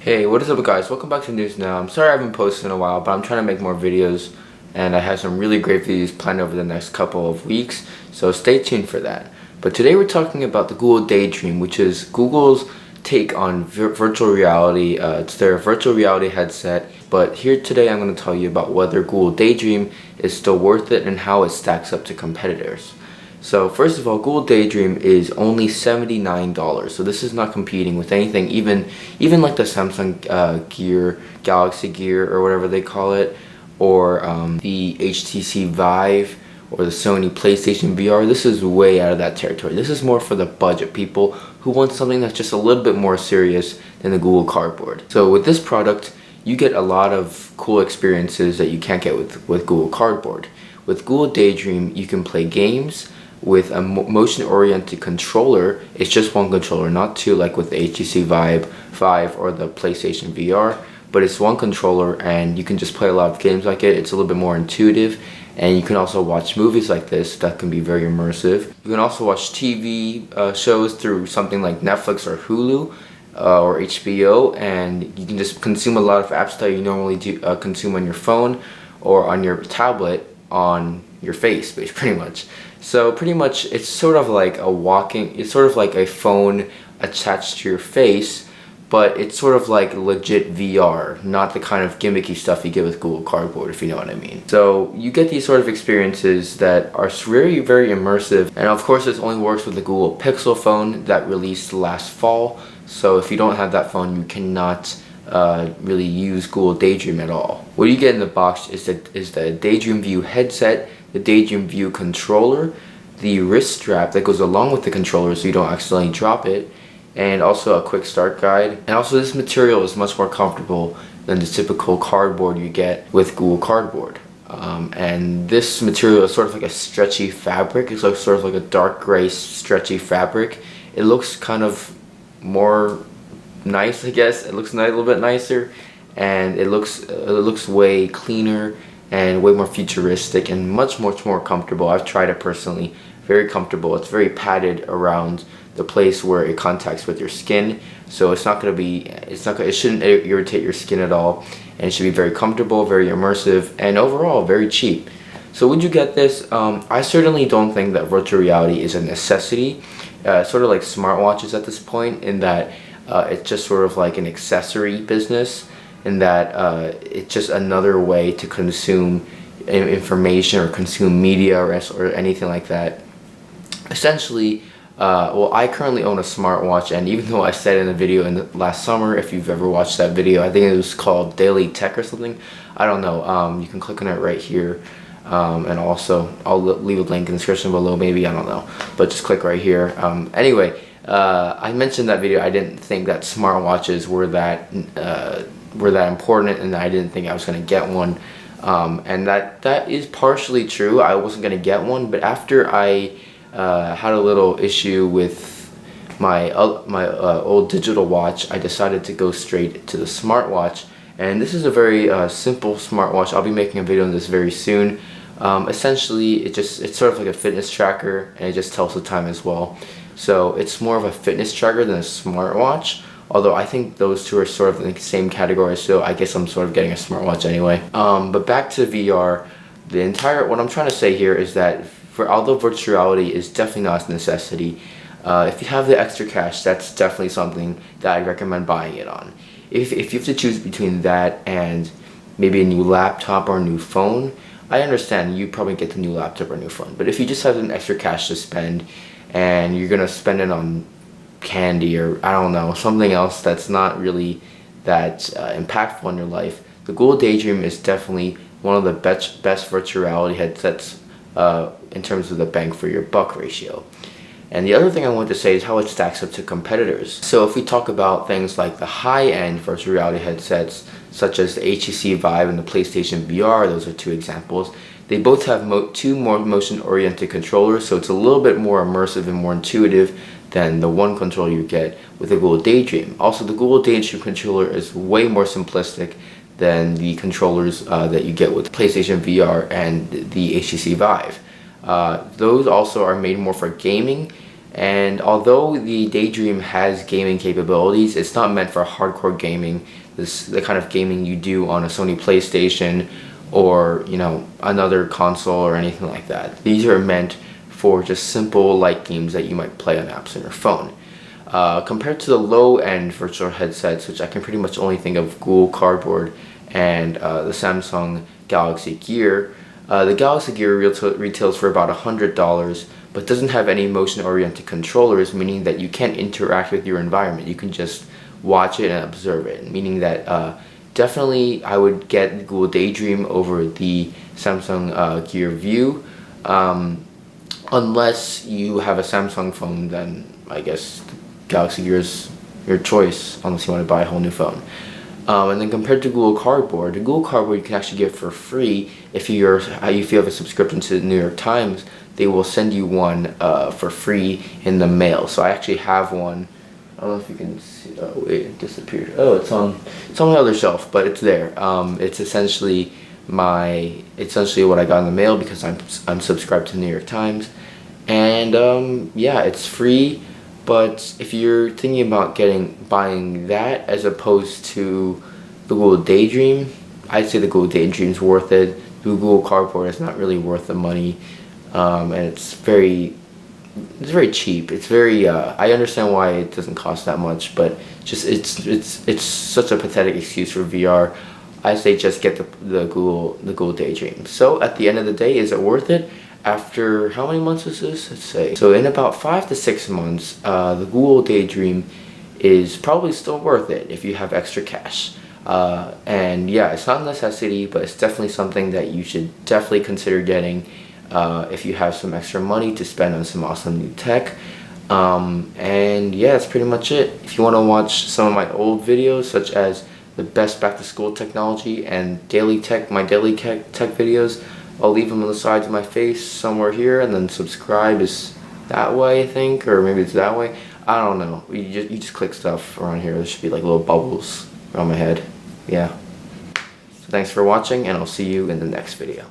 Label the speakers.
Speaker 1: Hey, what is up guys? Welcome back to News Now. I'm sorry I haven't posted in a while, but I'm trying to make more videos and I have some really great videos planned over the next couple of weeks, so stay tuned for that. But today we're talking about the Google Daydream, which is Google's take on virtual reality. It's their virtual reality headset, but here today I'm going to tell you about whether Google Daydream is still worth it and how it stacks up to competitors. So first of all, Google Daydream is only $79, so this is not competing with anything, even like the Samsung Gear, Galaxy Gear or whatever they call it, or the HTC Vive or the Sony PlayStation VR. This is way out of that territory. This is more for the budget people who want something that's just a little bit more serious than the Google Cardboard. So with this product, you get a lot of cool experiences that you can't get with Google Cardboard. With Google Daydream, you can play games. With a motion-oriented controller, it's just one controller, not two like with the HTC Vive or the PlayStation VR, but it's one controller and you can just play a lot of games like it. It's a little bit more intuitive, and you can also watch movies like this that can be very immersive. You can also watch TV shows through something like Netflix or Hulu or HBO, and you can just consume a lot of apps that you normally consume on your phone or on your tablet on your face, pretty much. So pretty much it's sort of like a phone attached to your face, but it's sort of like legit VR, not the kind of gimmicky stuff you get with Google Cardboard, if you know what I mean. So you get these sort of experiences that are very, very immersive, and of course this only works with the Google Pixel phone that released last fall. So if you don't have that phone, you cannot really use Google Daydream at all. What you get in the box is the Daydream View headset, the Daydream View controller, the wrist strap that goes along with the controller so you don't accidentally drop it, and also a quick start guide. And also this material is much more comfortable than the typical cardboard you get with Google Cardboard. And this material is sort of like a stretchy fabric. It's like sort of like a dark gray stretchy fabric. It looks kind of more nice, I guess. It looks a little bit nicer, and it looks way cleaner and way more futuristic and much more comfortable. I've tried it personally. Very comfortable. It's very padded around the place where it contacts with your skin, so it shouldn't irritate your skin at all, and it should be very comfortable, very immersive, and overall very cheap. So would you get this? I certainly don't think that virtual reality is a necessity. Sort of like smartwatches at this point, in that it's just sort of like an accessory business, in that it's just another way to consume information or consume media or anything like that. Essentially, well, I currently own a smartwatch, and even though I said in a video last summer, if you've ever watched that video, I think it was called Daily Tech or something, I don't know, you can click on it right here, and also I'll leave a link in the description below, maybe, I don't know, but just click right here. Anyway, I mentioned that video, I didn't think that smartwatches were that important, and I didn't think I was going to get one, and that is partially true. I wasn't going to get one, but after I had a little issue with my old digital watch, I decided to go straight to the smartwatch, and this is a very simple smartwatch. I'll be making a video on this very soon. Essentially, it's sort of like a fitness tracker, and it just tells the time as well. So it's more of a fitness tracker than a smartwatch, although I think those two are sort of in the same category, so I guess I'm sort of getting a smartwatch anyway. But back to VR, what I'm trying to say here is that although virtual reality is definitely not a necessity, if you have the extra cash, that's definitely something that I recommend buying it on. If you have to choose between that and maybe a new laptop or a new phone, I understand you probably get the new laptop or new phone. But if you just have an extra cash to spend, and you're gonna spend it on candy or I don't know, something else that's not really that impactful in your life, the Google Daydream is definitely one of the best virtual reality headsets in terms of the bang for your buck ratio. And the other thing I wanted to say is how it stacks up to competitors. So if we talk about things like the high-end virtual reality headsets, such as the HTC Vive and the PlayStation VR, those are two examples. They both have two more motion-oriented controllers, so it's a little bit more immersive and more intuitive than the one controller you get with the Google Daydream. Also, the Google Daydream controller is way more simplistic than the controllers that you get with PlayStation VR and the HTC Vive. Those also are made more for gaming, And although the Daydream has gaming capabilities, it's not meant for hardcore gaming, the kind of gaming you do on a Sony PlayStation or, you know, another console or anything like that. These are meant for just simple light games that you might play on apps on your phone. Compared to the low-end virtual headsets, which I can pretty much only think of Google Cardboard and the Samsung Galaxy Gear, the Galaxy Gear retails for about $100, but doesn't have any motion-oriented controllers, meaning that you can't interact with your environment. You can just watch it and observe it, meaning that definitely I would get the Google Daydream over the Samsung Gear View. Unless you have a Samsung phone, then I guess the Galaxy Gear is your choice, unless you want to buy a whole new phone. And then compared to Google Cardboard, the Google Cardboard you can actually get for free if you have a subscription to the New York Times. They will send you one for free in the mail. So I actually have one. I don't know if you can see. Oh wait, it disappeared. Oh, it's on my other shelf, but it's there. It's essentially what I got in the mail because I'm subscribed to the New York Times, and yeah, it's free. But if you're thinking about buying that as opposed to the Google Daydream, I'd say the Google Daydream is worth it. The Google Cardboard is not really worth the money, and it's very cheap. It's very I understand why it doesn't cost that much, but just it's such a pathetic excuse for VR. I say just get the Google Daydream. So at the end of the day, is it worth it? After how many months is this? Let's say. So in about 5 to 6 months, the Google Daydream is probably still worth it if you have extra cash. And yeah, it's not a necessity, but it's definitely something that you should definitely consider getting if you have some extra money to spend on some awesome new tech. And yeah, that's pretty much it. If you want to watch some of my old videos, such as the best back to school technology and my daily tech videos, I'll leave them on the sides of my face somewhere here, and then subscribe is that way, I think, or maybe it's that way. I don't know. You just click stuff around here. There should be like little bubbles around my head. Yeah. So thanks for watching, and I'll see you in the next video.